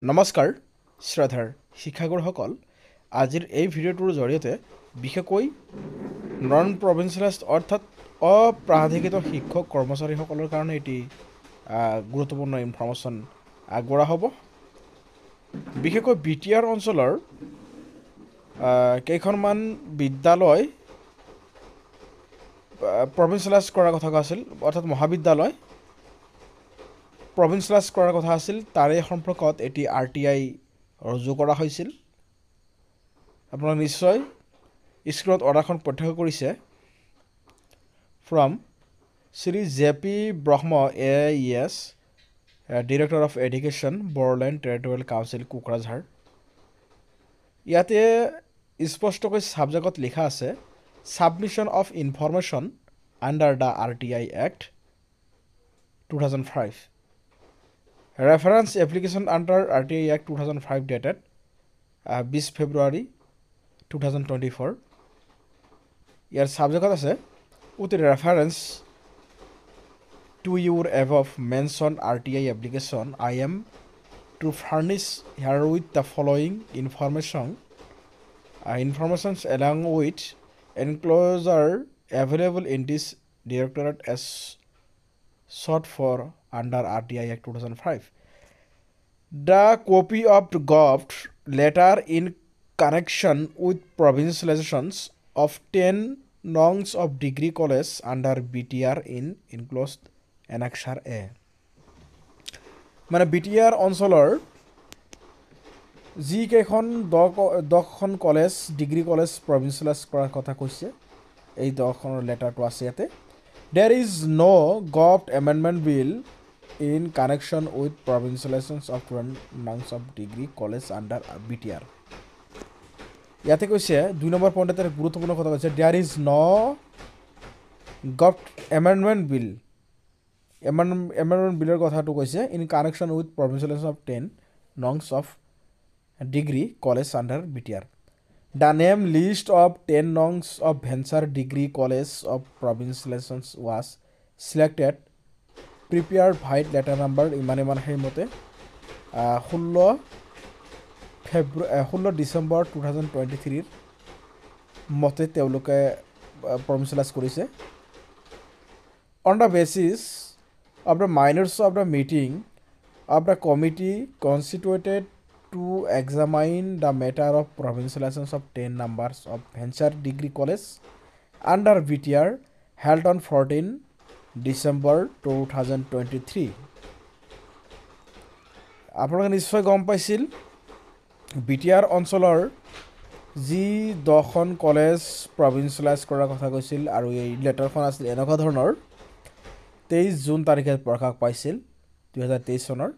নমস্কাৰ শ্ৰদ্ধাৰ শিক্ষাগুৰুসকল আজিৰ এই ভিডিঅ'টোৰ জৰিয়তে বিশেষকৈ নন প্ৰভিন্সিয়েলাইজড অৰ্থাৎ অপ্ৰাধিকৃত শিক্ষক কৰ্মচাৰীসকলৰ কাৰণে এটি গুৰুত্বপূৰ্ণ ইনফৰমেশ্যন আগবঢ়া হ'ব বিশেষকৈ বিটিআৰ অঞ্চলৰ কেইখনমান বিদ্যালয় প্ৰভিন্সিয়েলাইজ কৰাৰ কথা আছিল অৰ্থাৎ মহাবিদ্যালয় প্ৰভিন্সিয়েলাইজ কৰাৰ কথা আছিল তাৰে সম্পৰ্কত এটি আৰটিআই ৰুজু কৰা হৈছিল আপোনালোকে নিশ্চয় স্ক্ৰীনত অৰ্ডাৰখন প্ৰত্যক্ষ কৰিছে from Shri JP Brahma AIES director of education Bodoland territorial council Kokrajhar ইয়াতে স্পষ্টকৈ ছাবজেক্টত লিখা আছে submission of information under the RTI act 2005 Reference application under RTI Act 2005 dated 20 February 2024. Your subject is with reference to your above mentioned RTI application, I am to furnish here with the following informations along with enclosure available in this directorate as sought for under RTI Act 2005. The copy of the GOVT letter in connection with provincializations of 10 nongs of degree college under BTR in enclosed annexure A. মানে BTR অঞ্চলৰ যি কেইখন 10খন college degree college প্ৰভিন্সিয়েলাইজ কৰাৰ কথা কৈছে এই 10খনৰ লেটাৰটো আছে ইয়াতে There is no GOVT amendment bill in connection with provincializations of 12 nongs of degree college under BTR. ইয়াতে কৈছে 2 নম্বৰ পইণ্টত এটা গুৰুত্বপূৰ্ণ কথা কৈছে there is no GOVT amendment bill বিলৰ কথাটো কৈছে in connection with provincialization of 10 nongs of degree college under BTR. The name list of 10 nongs of venture degree college of provincializations was selected prepared by letter number ইমান সেই মতে 16 ডিসেম্বৰ 2023 মতে তেওঁলোকে প্ৰভিন্সিয়েলাইজ কৰিছে on the basis of the minutes of the meeting of the committee constituted to examine the matter of provincializations of 10 numbers of venture degree college under BTR held on 14 December 2023. আপোনালোকে নিশ্চয় গম পাইছিল BTR অঞ্চলৰ যি 10খন college প্ৰভিন্সিয়েলাইজ কৰাৰ কথা কৈছিল আৰু এই লেটাৰখন আছিল এনেকুৱা ধৰণৰ 23 জুন তাৰিখে প্ৰকাশ পাইছিল 2023 চনৰ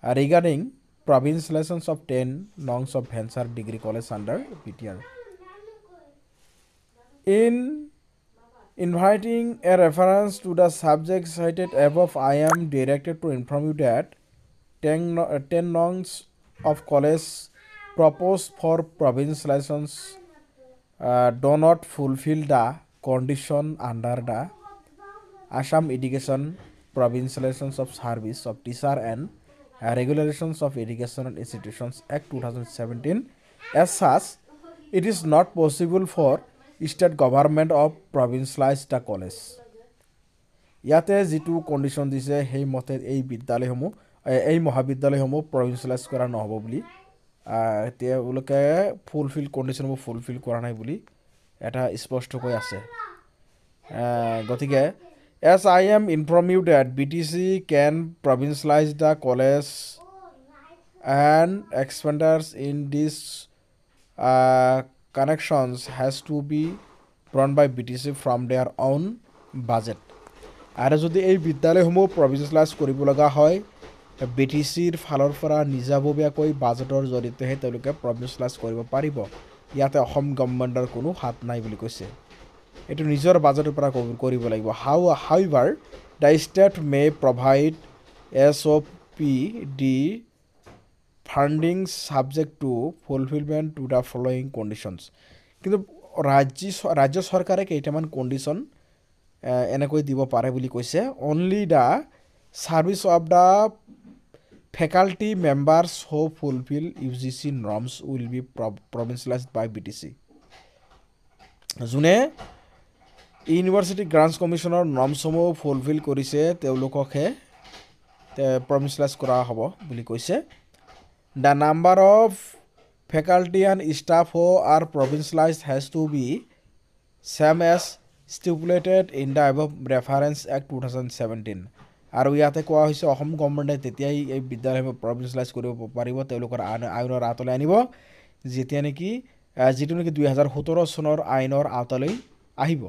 regarding provincializations of 10 nongs of venture degree college under BTR. In inviting a reference to the subject cited above, I am directed to inform you that 10 nongs of college proposed for provincializations do not fulfill the condition under the Assam Education Provincializations of Service of Teacher and Regulations of Educational Institutions Act 2017. As such, it is not possible for state government of provincialize the college. ইয়াতে যিটো condition দিছে সেই মতে এই বিদ্যালয়সমূহ এই মহাবিদ্যালয়সমূহ প্ৰভিন্সিয়েলাইজ কৰা নহ'ব বুলি তেওঁলোকে ফুলফিল কণ্ডিশ্যনবোৰ ফুলফিল কৰা নাই বুলি এটা স্পষ্টকৈ আছে গতিকে As I am informed you that BTC can provincialize the college and expenditures in these connections has to be borne by BTC from their own budget. আৰু যদি এই বিদ্যালয়সমূহ প্ৰভিন্সিয়েলাইজ কৰিব লগা হয় BTCৰ ফালৰ পৰা নিজাববীয়াকৈ বাজেটৰ জৰিয়তেহে তেওঁলোকে প্ৰভিন্সিয়েলাইজ কৰিব পাৰিব ইয়াতে অসম গভৰ্ণমেণ্টৰ কোনো হাত নাই বুলি কৈছে এটো নিজৰ বাজেটৰ পৰা কৰিব লাগিব however the state may provide SOPD funding subject to fulfillment to the following conditions কিন্তু ৰাজ্য চৰকাৰে কেইটামান কণ্ডিশ্যন এনেকৈ দিব পাৰে বুলি কৈছে only the service of the faculty members who fulfill UGC norms will be provincialized by BTC. যোনে ইউনিভাৰ্চিটি গ্ৰাণ্টছ কমিশ্যনৰ নৰ্মসমূহ ফুলফিল কৰিছে তেওঁলোককহে প্ৰভিঞ্চিয়েলাইজ কৰা হ'ব বুলি কৈছে the number of faculty and staff who are provincialised has to be same as stipulated in the above reference act 2017 আৰু ইয়াতে কোৱা হৈছে অসম গভৰ্ণমেণ্টে তেতিয়াই এই বিদ্যালয়সমূহ প্ৰভিঞ্চিয়েলাইজ কৰিব পাৰিব তেওঁলোকৰ আইনৰ আওতালৈ আনিব যেতিয়া নেকি যিটো নেকি 2017 চনৰ আইনৰ আওতালৈ আহিব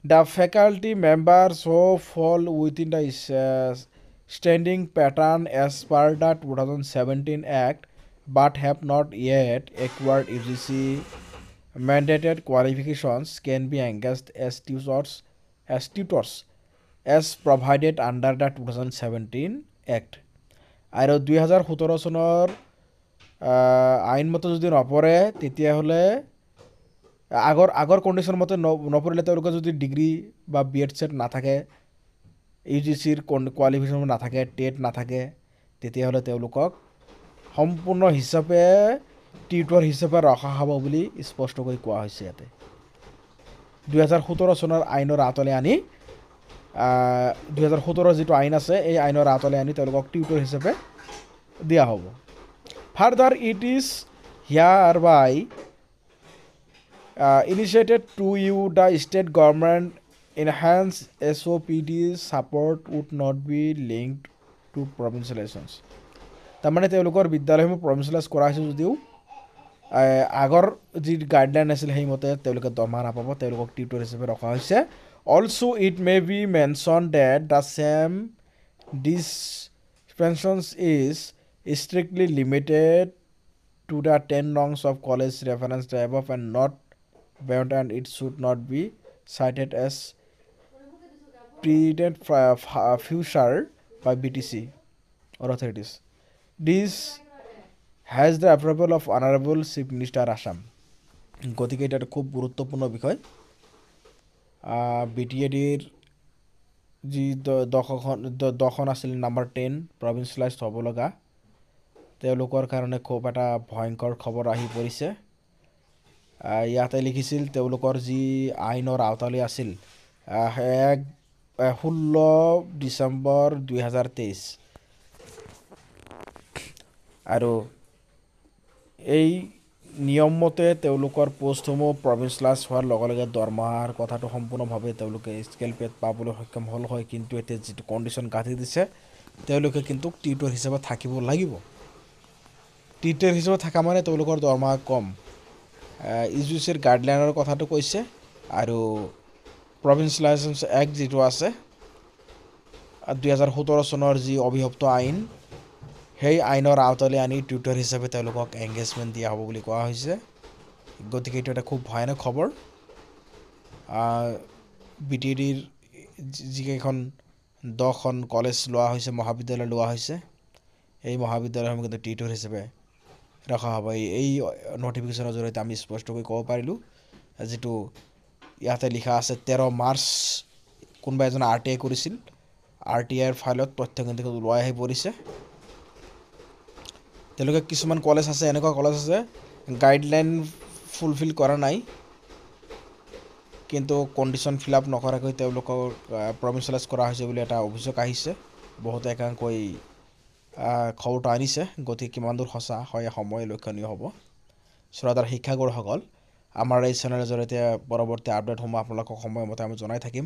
The faculty members who fall within the standing pattern as per the 2017 Act but have not yet acquired UGC mandated qualifications can be engaged as tutors as provided under the 2017 Act. আৰু 2017 চনৰ আইন মতে যদি নপৰে তেতিয়াহ'লে আগৰ condition মতে নপৰিলে তেওঁলোকে যদি ডিগ্ৰী বা BEd সেট নাথাকে UGCৰ কোৱালিফিকেশ্যন নাথাকে টেট নাথাকে তেতিয়াহ'লে তেওঁলোকক সম্পূৰ্ণ হিচাপে টিউটৰ হিচাপে ৰখা হ'ব বুলি স্পষ্টকৈ কোৱা হৈছে ইয়াতে 2017 চনৰ আইনৰ আওতালৈ আনি 2017 যিটো আইন আছে এই আইনৰ আওতালৈ আনি তেওঁলোকক টিউটৰ হিচাপে দিয়া হ'ব further it is hereby initiated to you the state government enhanced SOPD support would not be linked to provincializations তাৰমানে তেওঁলোকৰ বিদ্যালয়সমূহ প্ৰভিঞ্চিয়েলাইজ কৰা হৈছে যদিও আগৰ যি গাইডলাইন আছিল সেইমতে তেওঁলোকে দৰমহা নাপাব তেওঁলোকক টিউটৰ হিচাপে ৰখা হৈছে also it may be mentioned that the same dispensations is strictly limited to the 10 rungs of college reference above and not beyond and it should not be cited as precedent future by BTC or authorities. This has the approval of Honorable Chief Minister Assam. গতিকে এটা খুব গুৰুত্বপূৰ্ণ বিষয় BTADৰ যি দখন আছিল number 10 provincialise হ'ব লগা তেওঁলোকৰ কাৰণে খুব এটা ভয়ংকৰ খবৰ আহি পৰিছে ইয়াতে লিখিছিল তেওঁলোকৰ যি আইনৰ আওতালৈ আছিল 16 ডিচেম্বৰ 2023 আৰু এই নিয়ম মতে তেওঁলোকৰ পোষ্টসমূহ প্ৰভিঞ্চিয়েলাইজ হোৱাৰ লগে লগে দৰমহাৰ কথাটো সম্পূৰ্ণভাৱে তেওঁলোকে স্কেল পেড পাবলৈ সক্ষম হ'ল হয় কিন্তু এতিয়া যিটো কণ্ডিশ্যন গাঁঠি দিছে তেওঁলোকে কিন্তু টিউটৰ হিচাপে থাকিব লাগিব টিউটৰ হিচাপে থকা মানে তেওঁলোকৰ দৰমহা কম UGCৰ গাইডলাইনৰ কথাটো কৈছে আৰু প্ৰভিঞ্চিয়েলাইজেশ্যন এক্ট যিটো আছে 2017 চনৰ যি অভিভপ্ত আইন সেই আইনৰ আওতালৈ আনি টিউটৰ হিচাপে তেওঁলোকক এংগেজমেণ্ট দিয়া হ'ব বুলি কোৱা হৈছে গতিকে এইটো এটা খুব ভয়ানক খবৰ BTADৰ যিকেইখন 10খন কলেজ লোৱা হৈছে মহাবিদ্যালয় লোৱা হৈছে এই মহাবিদ্যালয়সমূহ কিন্তু টিউটৰ হিচাপে ৰখা হ'ব এই নটিফিকেশ্যনৰ জৰিয়তে আমি স্পষ্টকৈ ক'ব পাৰিলোঁ যিটো ইয়াতে লিখা আছে 13 মাৰ্চ কোনোবা এজন RTI কৰিছিল RTIৰ ফাইলত তথ্য কিন্তু ওলাই আহি পৰিছে তেওঁলোকে কিছুমান কলেজ আছে এনেকুৱা কলেজ আছে গাইডলাইন ফুলফিল কৰা নাই কিন্তু কণ্ডিশ্যন ফিল আপ নকৰাকৈ তেওঁলোকক প্ৰভিঞ্চিয়েলাইজ কৰা হৈছে বুলি এটা অভিযোগ আহিছে বহুত একাংকৈ খবৰটো আনিছে গতিকে কিমান দূৰ সঁচা হয় সময় লক্ষণীয় হ'ব শ্ৰোতাৰ শিক্ষাগুৰুসকল আমাৰ এই চেনেলৰ জৰিয়তে পৰৱৰ্তী আপডেটসমূহ আপোনালোকক সময়মতে আমি জনাই থাকিম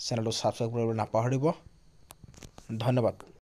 চেনেলটো ছাবস্ক্ৰাইব কৰিবলৈ নাপাহৰিব ধন্যবাদ